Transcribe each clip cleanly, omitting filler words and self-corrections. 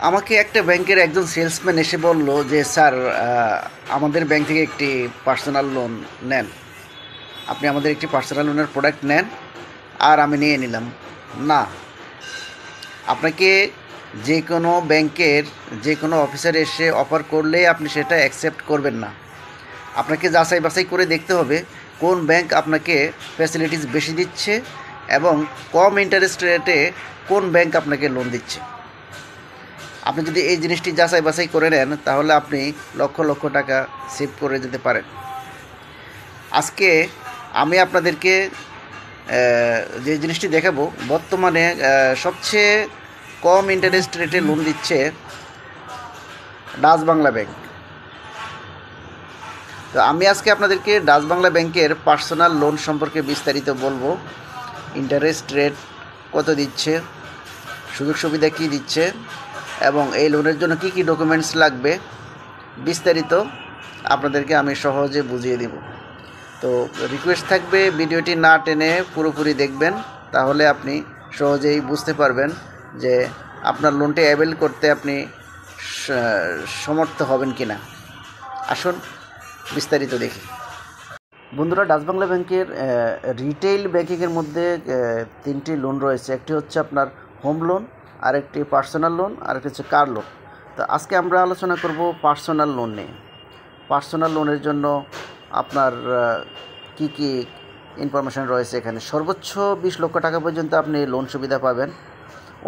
আমাকে একটা ব্যাংকের একজন সেলসম্যান এসে বলল যে স্যার আমাদের ব্যাংক থেকে একটি পার্সোনাল লোন নেন, আপনি আমাদের একটি পার্সোনাল লোনের প্রোডাক্ট নেন। আর আমি নিয়ে নিলাম। না, আপনাকে যে কোনো ব্যাংকের যে কোনো অফিসার এসে অফার করলেই আপনি সেটা অ্যাকসেপ্ট করবেন না। আপনাকে যাচাই বাছাই করে দেখতে হবে কোন ব্যাংক আপনাকে ফ্যাসিলিটিস বেশি দিচ্ছে এবং কম ইন্টারেস্ট রেটে কোন ব্যাংক আপনাকে লোন দিচ্ছে। আপনি যদি এই জিনিসটি যাচাই বাছাই করে নেন তাহলে আপনি লক্ষ লক্ষ টাকা সেভ করে যেতে পারেন। আজকে আমি আপনাদেরকে যে জিনিসটি দেখাবো, বর্তমানে সবচেয়ে কম ইন্টারেস্ট রেটে লোন দিচ্ছে ডাচ বাংলা ব্যাংক। তো আমি আজকে আপনাদেরকে ডাচ বাংলা ব্যাংকের পার্সোনাল লোন সম্পর্কে বিস্তারিত বলবো। ইন্টারেস্ট রেট কত দিচ্ছে, সুযোগ সুবিধা কী দিচ্ছে এবং এই লোনের জন্য কী কী ডকুমেন্টস লাগবে, বিস্তারিত আপনাদেরকে আমি সহজে বুঝিয়ে দেব। তো রিকোয়েস্ট থাকবে ভিডিওটি না টেনে পুরোপুরি দেখবেন, তাহলে আপনি সহজেই বুঝতে পারবেন যে আপনার লোনটি অ্যাভেল করতে আপনি সমর্থ হবেন কি না। আসুন বিস্তারিত দেখি। বন্ধুরা, ডাচ বাংলা ব্যাংকের রিটেইল ব্যাংকিংয়ের মধ্যে তিনটি লোন রয়েছে। একটি হচ্ছে আপনার হোম লোন, আরেকটি পার্সোনাল লোন, আরেকটি হচ্ছে কার লোন। তো আজকে আমরা আলোচনা করব পার্সোনাল লোন নিয়ে। পার্সোনাল লোনের জন্য আপনার কি কি ইনফরমেশান রয়েছে এখানে। সর্বোচ্চ 20 লক্ষ টাকা পর্যন্ত আপনি লোন সুবিধা পাবেন।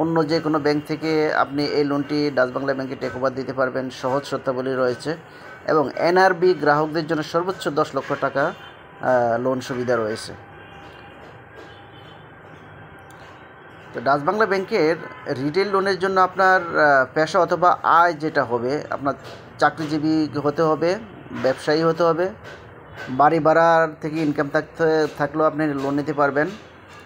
অন্য যে কোনো ব্যাংক থেকে আপনি এই লোনটি ডাচ বাংলা ব্যাংকে টেক ওভার দিতে পারবেন। সহজ শর্তাবলী রয়েছে এবং এনআরবি গ্রাহকদের জন্য সর্বোচ্চ 10 লক্ষ টাকা লোন সুবিধা রয়েছে। তো ডাচ বাংলা ব্যাংকের রিটেল লোনের জন্য আপনার পেশা অথবা আয় যেটা হবে, আপনার চাকরিজীবী হতে হবে, ব্যবসায়ী হতে হবে, বাড়ি ভাড়ার থেকে ইনকাম থাকলেও আপনি লোন নিতে পারবেন।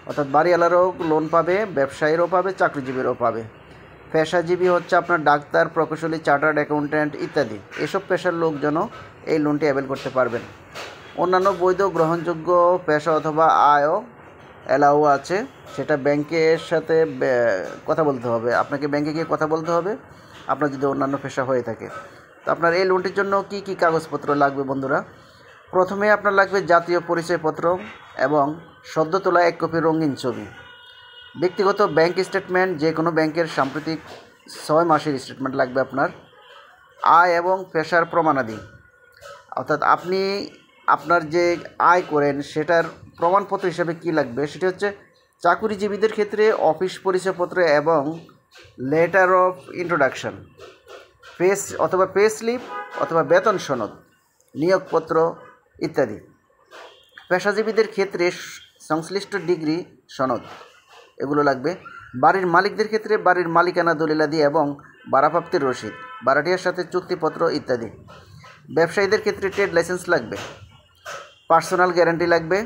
অর্থাৎ বাড়িওয়ালারও লোন পাবে, ব্যবসায়ীরও পাবে, চাকরিজীবীরও পাবে। পেশাজীবী হচ্ছে আপনার ডাক্তার, প্রকৌশলী, চার্টার্ড অ্যাকাউন্ট্যান্ট ইত্যাদি। এসব পেশার লোকজনও এই লোনটি অ্যাভেল করতে পারবেন। অন্যান্য বৈধ গ্রহণযোগ্য পেশা অথবা আয়ও অ্যালাউ আছে, সেটা ব্যাংকের সাথে কথা বলতে হবে। আপনাকে ব্যাংকে গিয়ে কথা বলতে হবে আপনার যদি অন্যান্য পেশা হয়ে থাকে। তো আপনার এই লোনটির জন্য কি কি কাগজপত্র লাগবে বন্ধুরা? প্রথমে আপনার লাগবে জাতীয় পরিচয়পত্র এবং সদ্য তোলা 1 কপি রঙিন ছবি, ব্যক্তিগত ব্যাংক স্টেটমেন্ট, যে কোনো ব্যাংকের সাম্প্রতিক 6 মাসের স্টেটমেন্ট লাগবে আপনার, আয় এবং পেশার প্রমাণাদি। অর্থাৎ আপনি আপনার যে আয় করেন সেটার প্রমাণপত্র হিসাবে কি লাগবে, সেটি হচ্ছে চাকুরিজীবীদের ক্ষেত্রে অফিস পরিচয়পত্র এবং letter of introduction, pay slip অথবা বেতন সনদ, নিয়োগপত্র ইত্যাদি। পেশাজীবীদের ক্ষেত্রে সংশ্লিষ্ট ডিগ্রি সনদ, এগুলো লাগবে। বাড়ির মালিকদের ক্ষেত্রে বাড়ির মালিকানা দলিলাদি এবং ভাড়াপ্রাপ্তির রসিদ, ভাড়াটিয়ার সাথে চুক্তিপত্র ইত্যাদি। ব্যবসায়ীদের ক্ষেত্রে ট্রেড লাইসেন্স লাগবে, পার্সোনাল গ্যারান্টি লাগবে,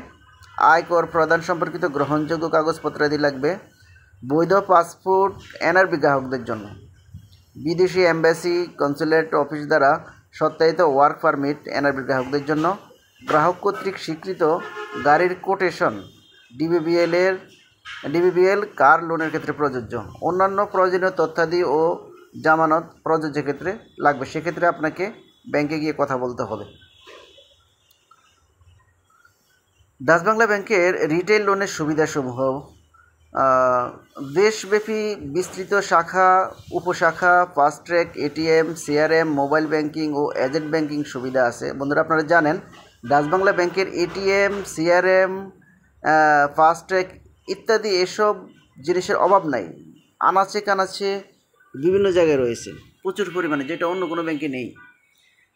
আয়কর প্রদান সম্পর্কিত গ্রহণযোগ্য কাগজপত্রাদি লাগবে, বৈধ পাসপোর্ট এনআরবি গ্রাহকদের জন্য, বিদেশি এম্বাসি কনসুলেট অফিস দ্বারা সত্যায়িত ওয়ার্ক পারমিট এনআরবি গ্রাহকদের জন্য, গ্রাহক কর্তৃক স্বীকৃত গাড়ির কোটেশন, ডিবিবিএল কার লোনের ক্ষেত্রে প্রযোজ্য। অন্যান্য প্রয়োজনীয় তথ্যাদি ও জামানত প্রযোজ্য ক্ষেত্রে লাগবে, সেক্ষেত্রে আপনাকে ব্যাংকে গিয়ে কথা বলতে হবে। ডাচ বাংলা ব্যাংকের রিটেল লোনের সুবিধাসমূহ: দেশব্যাপী বিস্তৃত শাখা, উপশাখা, fast track, ATM, CRM, mobile banking ও এজেন্ট ব্যাংকিং সুবিধা আছে। বন্ধুরা, আপনারা জানেন ডাচ বাংলা ব্যাংকের এটিএম, সিআরএম, ফাস্ট ট্র্যাক ইত্যাদি এসব জিনিসের অভাব নাই। আনাচে কানাচে বিভিন্ন জায়গায় রয়েছে প্রচুর পরিমাণে, যেটা অন্য কোনো ব্যাংকে নেই।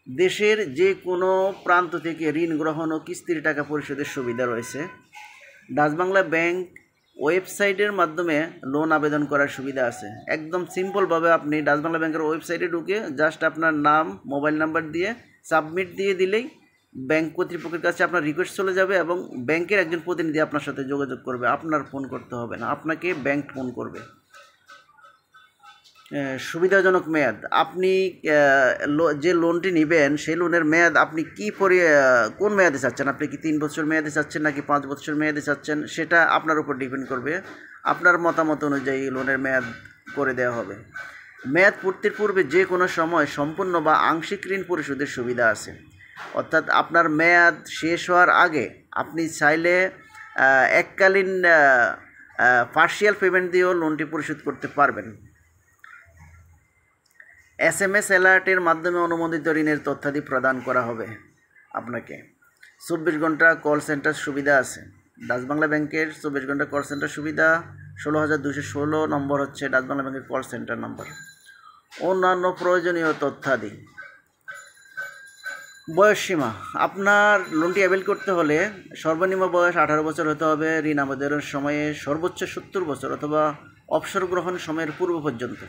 দেশের যে কোনো প্রান্ত থেকে ঋণ গ্রহণ ও কিস্তির টাকা পরিশোধের সুবিধা রয়েছে। ডাচ বাংলা ব্যাংক ওয়েবসাইটের মাধ্যমে লোন আবেদন করার সুবিধা আছে। একদম সিম্পলভাবে আপনি ডাচ বাংলা ব্যাংকের ওয়েবসাইটে ঢুকে জাস্ট আপনার নাম, মোবাইল নাম্বার দিয়ে সাবমিট দিয়ে দিলেই ব্যাংক কর্তৃপক্ষের কাছে আপনার রিকোয়েস্ট চলে যাবে এবং ব্যাংকের একজন প্রতিনিধি আপনার সাথে যোগাযোগ করবে। আপনার ফোন করতে হবে না, আপনাকে ব্যাংক ফোন করবে। সুবিধাজনক মেয়াদ, আপনি যে লোনটি নেবেন সেই লোনের মেয়াদ আপনি কোন মেয়াদে চাচ্ছেন, আপনি কি 3 বছর মেয়াদে চাচ্ছেন নাকি 5 বছর মেয়াদে চাচ্ছেন, সেটা আপনার উপর ডিপেন্ড করবে। আপনার মতামত অনুযায়ী লোনের মেয়াদ করে দেওয়া হবে। মেয়াদ পূর্তির পূর্বে যে কোনো সময় সম্পূর্ণ বা আংশিক ঋণ পরিশোধের সুবিধা আছে। অর্থাৎ আপনার মেয়াদ শেষ হওয়ার আগে আপনি চাইলে এককালীন পার্শিয়াল পেমেন্ট দিয়েও লোনটি পরিশোধ করতে পারবেন। SMS অ্যালার্টের মাধ্যমে অনুমোদিত ঋণের তথ্যাদি প্রদান করা হবে আপনাকে। 24 ঘন্টা কল সেন্টার সুবিধা আছে। ডাচ বাংলা ব্যাংকের 24 ঘন্টা কল সেন্টার সুবিধা 16,216 নম্বর হচ্ছে ডাচ বাংলা ব্যাংকের কল সেন্টার নম্বর। অন্যান্য প্রয়োজনীয় তথ্যাদি। বয়সসীমা, আপনার লোনটি অ্যাভেল করতে হলে সর্বনিম্ন বয়স 18 বছর হতে হবে। ঋণ আবেদনের সময়ে সর্বোচ্চ 70 বছর অথবা অবসর গ্রহণ সময়ের পূর্ব পর্যন্ত।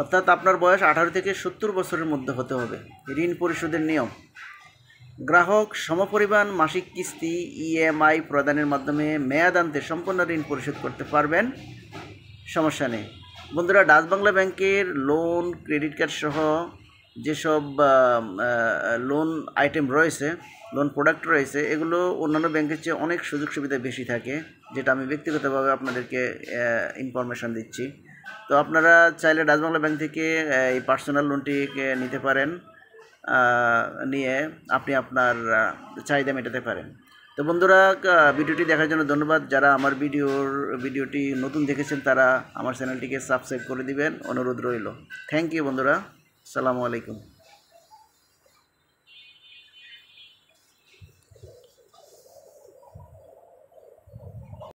অর্থাৎ আপনার বয়স 18 থেকে 70 বছরের মধ্যে হতে হবে। ঋণ পরিশোধের নিয়ম, গ্রাহক সমপরিমাণ মাসিক কিস্তি EMI প্রদানের মাধ্যমে মেয়াদান্তে সম্পূর্ণ ঋণ পরিশোধ করতে পারবেন, সমস্যা নেই। বন্ধুরা, ডাচ বাংলা ব্যাংকের লোন, ক্রেডিট কার্ড সহ যেসব লোন আইটেম রয়েছে, লোন প্রোডাক্ট রয়েছে, এগুলো অন্যান্য ব্যাংকের চেয়ে অনেক সুযোগ সুবিধা বেশি থাকে, যেটা আমি ব্যক্তিগতভাবে আপনাদেরকে ইনফরমেশান দিচ্ছি। তো আপনারা চাইলে ডাচ বাংলা ব্যাংক থেকে এই পার্সোনাল লোনটিকে নিতে পারেন, নিয়ে আপনি আপনার চাহিদা মেটাতে পারেন। তো বন্ধুরা, ভিডিওটি দেখার জন্য ধন্যবাদ। যারা আমার ভিডিওটি নতুন দেখেছেন তারা আমার চ্যানেলটিকে সাবস্ক্রাইব করে দিবেন, অনুরোধ রইল। থ্যাংক ইউ বন্ধুরা, আসসালামু আলাইকুম।